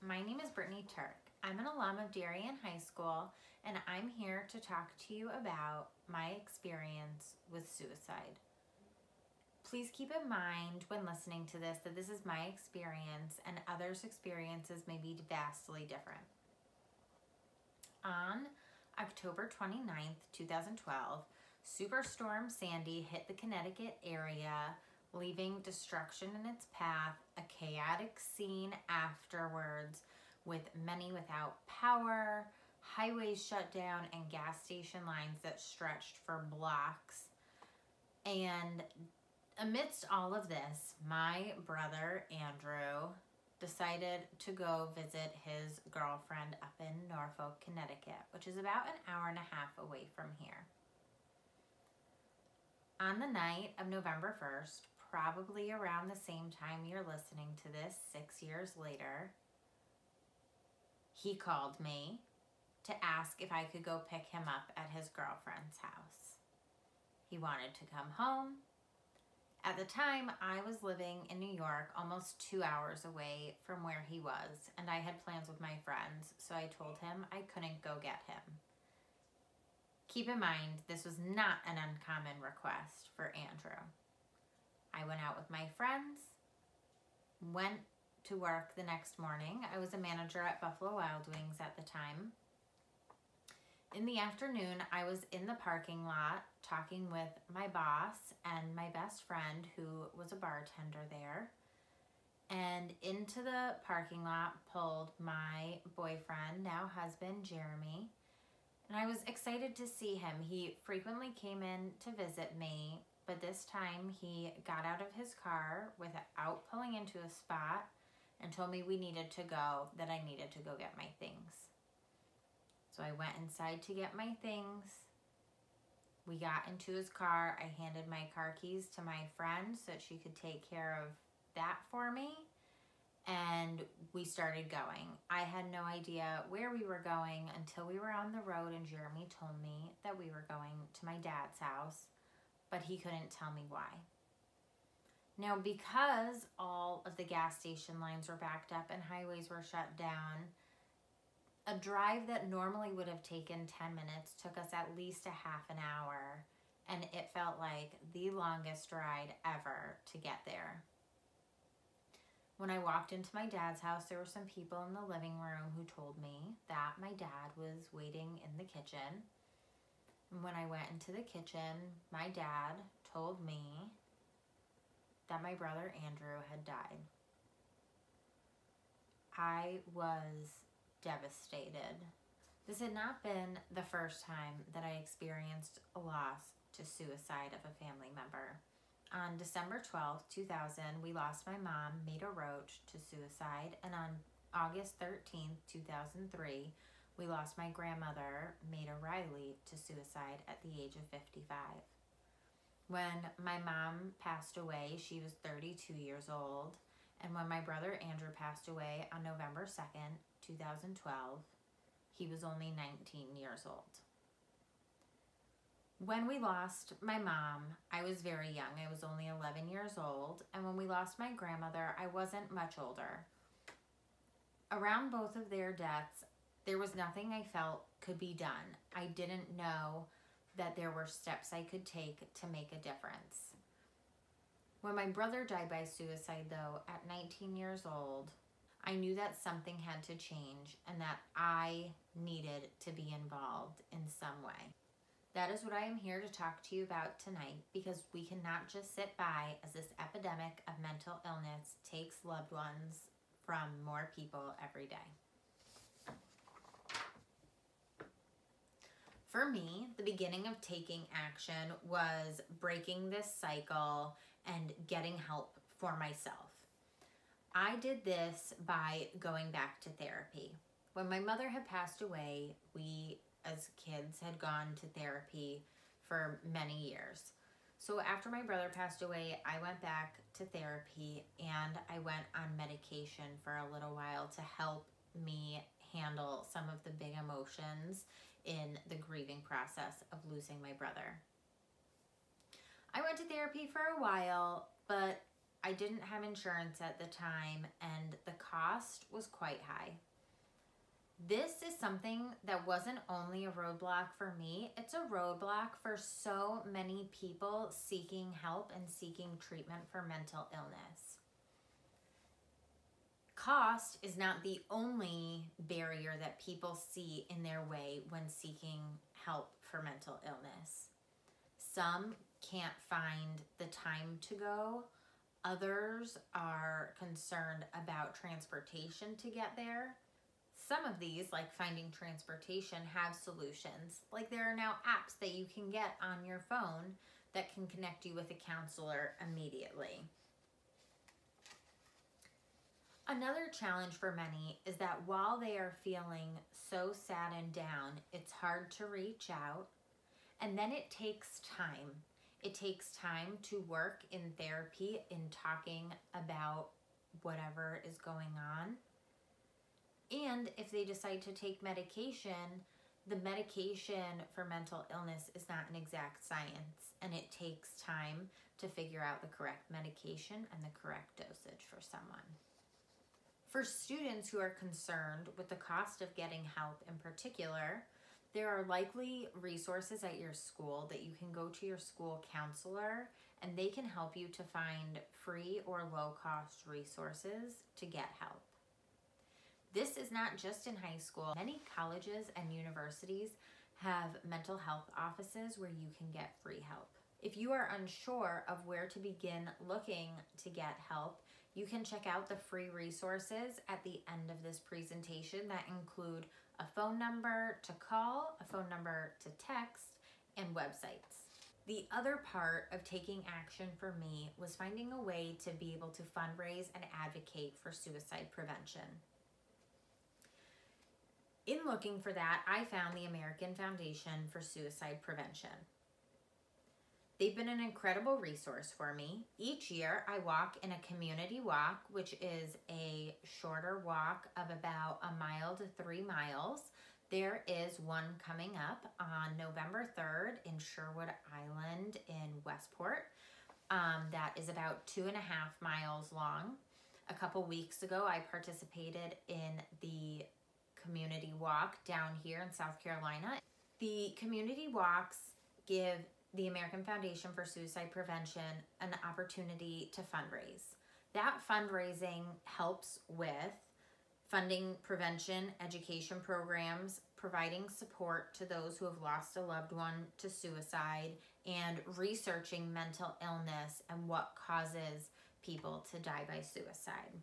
my name is Brittany Turk. I'm an alum of Darien High School, and I'm here to talk to you about my experience with suicide. Please keep in mind when listening to this that this is my experience and others' experiences may be vastly different. On October 29th, 2012, Superstorm Sandy hit the Connecticut area, leaving destruction in its path, a chaotic scene afterwards with many without power, highways shut down, and gas station lines that stretched for blocks. And amidst all of this, my brother Andrew decided to go visit his girlfriend up in Norfolk, Connecticut, which is about an hour and a half away from here. On the night of November 1st, probably around the same time you're listening to this, 6 years later, he called me to ask if I could go pick him up at his girlfriend's house. He wanted to come home. At the time, I was living in New York, almost 2 hours away from where he was, and I had plans with my friends, so I told him I couldn't go get him. Keep in mind, this was not an uncommon request for Andrew. I went out with my friends, went to work the next morning. I was a manager at Buffalo Wild Wings at the time. In the afternoon, I was in the parking lot talking with my boss and my best friend who was a bartender there. And into the parking lot pulled my boyfriend, now husband, Jeremy. And I was excited to see him. He frequently came in to visit me, but this time he got out of his car without pulling into a spot and told me we needed to go, that I needed to go get my things. So I went inside to get my things. We got into his car. I handed my car keys to my friend so that she could take care of that for me. And we started going. I had no idea where we were going until we were on the road and Jeremy told me that we were going to my dad's house, but he couldn't tell me why. Now, because all of the gas station lines were backed up and highways were shut down, a drive that normally would have taken 10 minutes took us at least a half an hour, and it felt like the longest ride ever to get there. When I walked into my dad's house, there were some people in the living room who told me that my dad was waiting in the kitchen. And when I went into the kitchen, my dad told me that my brother Andrew had died. I was devastated. This had not been the first time that I experienced a loss to suicide of a family member. On December 12th, 2000, we lost my mom, Maida Roach, to suicide, and on August 13th, 2003, we lost my grandmother, Maida Riley, to suicide at the age of 55. When my mom passed away, she was 32 years old, and when my brother Andrew passed away on November 2nd, 2012, he was only 19 years old. When we lost my mom, I was very young. I was only 11 years old, and when we lost my grandmother, I wasn't much older. Around both of their deaths, there was nothing I felt could be done. I didn't know that there were steps I could take to make a difference. When my brother died by suicide, though, at 19 years old, I knew that something had to change and that I needed to be involved in some way. That is what I am here to talk to you about tonight, because we cannot just sit by as this epidemic of mental illness takes loved ones from more people every day. For me, the beginning of taking action was breaking this cycle and getting help for myself. I did this by going back to therapy. When my mother had passed away, we as kids had gone to therapy for many years. So after my brother passed away, I went back to therapy and I went on medication for a little while to help me handle some of the big emotions in the grieving process of losing my brother. I went to therapy for a while, but I didn't have insurance at the time, and the cost was quite high. This is something that wasn't only a roadblock for me, it's a roadblock for so many people seeking help and seeking treatment for mental illness. Cost is not the only barrier that people see in their way when seeking help for mental illness. Some can't find the time to go. Others are concerned about transportation to get there. Some of these, like finding transportation, have solutions. Like there are now apps that you can get on your phone that can connect you with a counselor immediately. Another challenge for many is that while they are feeling so sad and down, it's hard to reach out. And then it takes time. It takes time to work in therapy, in talking about whatever is going on. And if they decide to take medication, the medication for mental illness is not an exact science, and it takes time to figure out the correct medication and the correct dosage for someone. For students who are concerned with the cost of getting help in particular, there are likely resources at your school that you can go to your school counselor, and they can help you to find free or low-cost resources to get help. This is not just in high school. Many colleges and universities have mental health offices where you can get free help. If you are unsure of where to begin looking to get help, you can check out the free resources at the end of this presentation that include a phone number to call, a phone number to text, and websites. The other part of taking action for me was finding a way to be able to fundraise and advocate for suicide prevention. In looking for that, I found the American Foundation for Suicide Prevention. They've been an incredible resource for me. Each year, I walk in a community walk, which is a shorter walk of about 1 mile to 3 miles. There is one coming up on November 3rd in Sherwood Island in Westport. That is about 2.5 miles long. A couple weeks ago, I participated in the community walk down here in South Carolina. The community walks give the American Foundation for Suicide Prevention an opportunity to fundraise. That fundraising helps with funding prevention education programs, providing support to those who have lost a loved one to suicide, and researching mental illness and what causes people to die by suicide.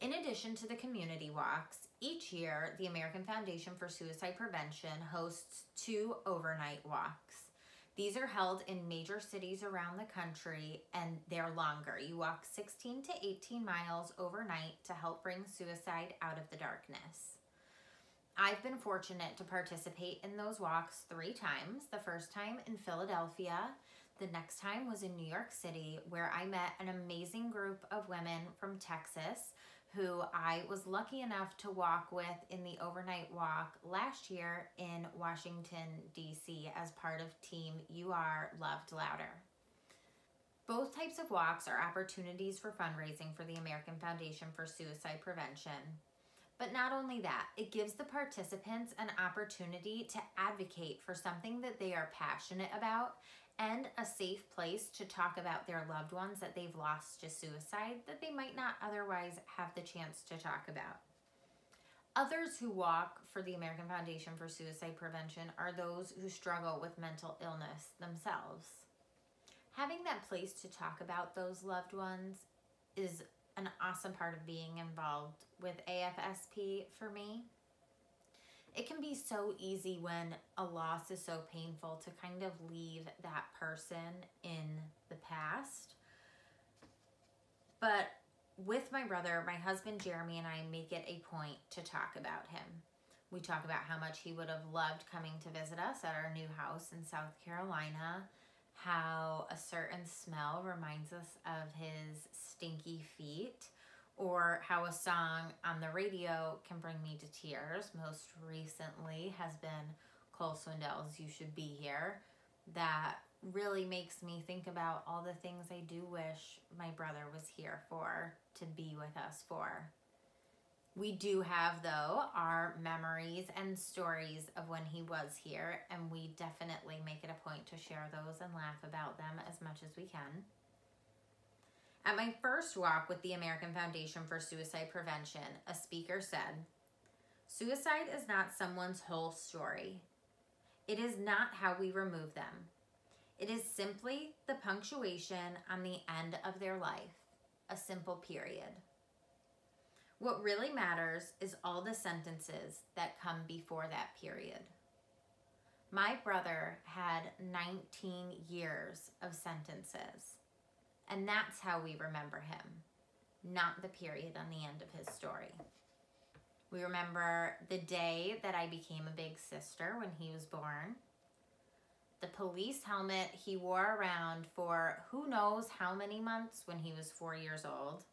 In addition to the community walks, each year the American Foundation for Suicide Prevention hosts 2 overnight walks. These are held in major cities around the country, and they're longer. You walk 16 to 18 miles overnight to help bring suicide out of the darkness. I've been fortunate to participate in those walks 3 times. The first time in Philadelphia, the next time was in New York City, where I met an amazing group of women from Texas who I was lucky enough to walk with in the overnight walk last year in Washington, D.C. as part of Team You Are Loved Louder. Both types of walks are opportunities for fundraising for the American Foundation for Suicide Prevention. But not only that, it gives the participants an opportunity to advocate for something that they are passionate about and a safe place to talk about their loved ones that they've lost to suicide that they might not otherwise have the chance to talk about. Others who walk for the American Foundation for Suicide Prevention are those who struggle with mental illness themselves. Having that place to talk about those loved ones is an awesome part of being involved with AFSP for me. It can be so easy when a loss is so painful to kind of leave that person in the past. But with my brother, my husband Jeremy and I make it a point to talk about him. We talk about how much he would have loved coming to visit us at our new house in South Carolina, how a certain smell reminds us of his stinky feet, or how a song on the radio can bring me to tears. Most recently has been Cole Swindell's You Should Be Here. That really makes me think about all the things I do wish my brother was here for, to be with us for. We do have, though, our memories and stories of when he was here, and we definitely make it a point to share those and laugh about them as much as we can. At my first walk with the American Foundation for Suicide Prevention, a speaker said, "Suicide is not someone's whole story. It is not how we remove them. It is simply the punctuation on the end of their life, a simple period. What really matters is all the sentences that come before that period." My brother had 19 years of sentences, and that's how we remember him, not the period on the end of his story. We remember the day that I became a big sister when he was born, the police helmet he wore around for who knows how many months when he was 4 years old,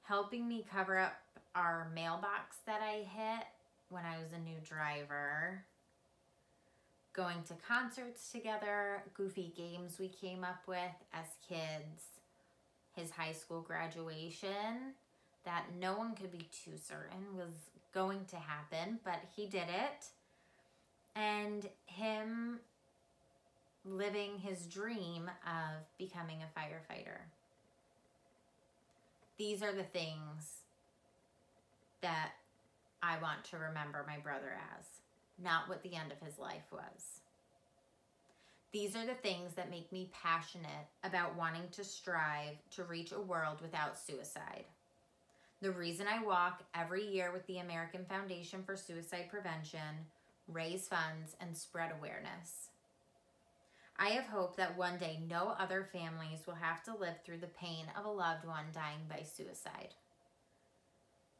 helping me cover up our mailbox that I hit when I was a new driver, going to concerts together, goofy games we came up with as kids, his high school graduation that no one could be too certain was going to happen, but he did it, and him living his dream of becoming a firefighter. These are the things that I want to remember my brother as, not what the end of his life was. These are the things that make me passionate about wanting to strive to reach a world without suicide. The reason I walk every year with the American Foundation for Suicide Prevention, raise funds, and spread awareness. I have hope that one day no other families will have to live through the pain of a loved one dying by suicide.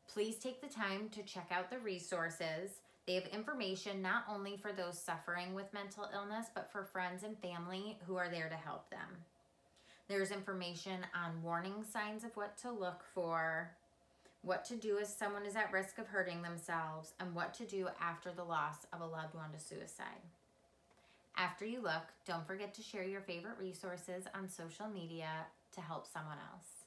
Please take the time to check out the resources. They have information not only for those suffering with mental illness, but for friends and family who are there to help them. There's information on warning signs of what to look for, what to do if someone is at risk of hurting themselves, and what to do after the loss of a loved one to suicide. After you look, don't forget to share your favorite resources on social media to help someone else.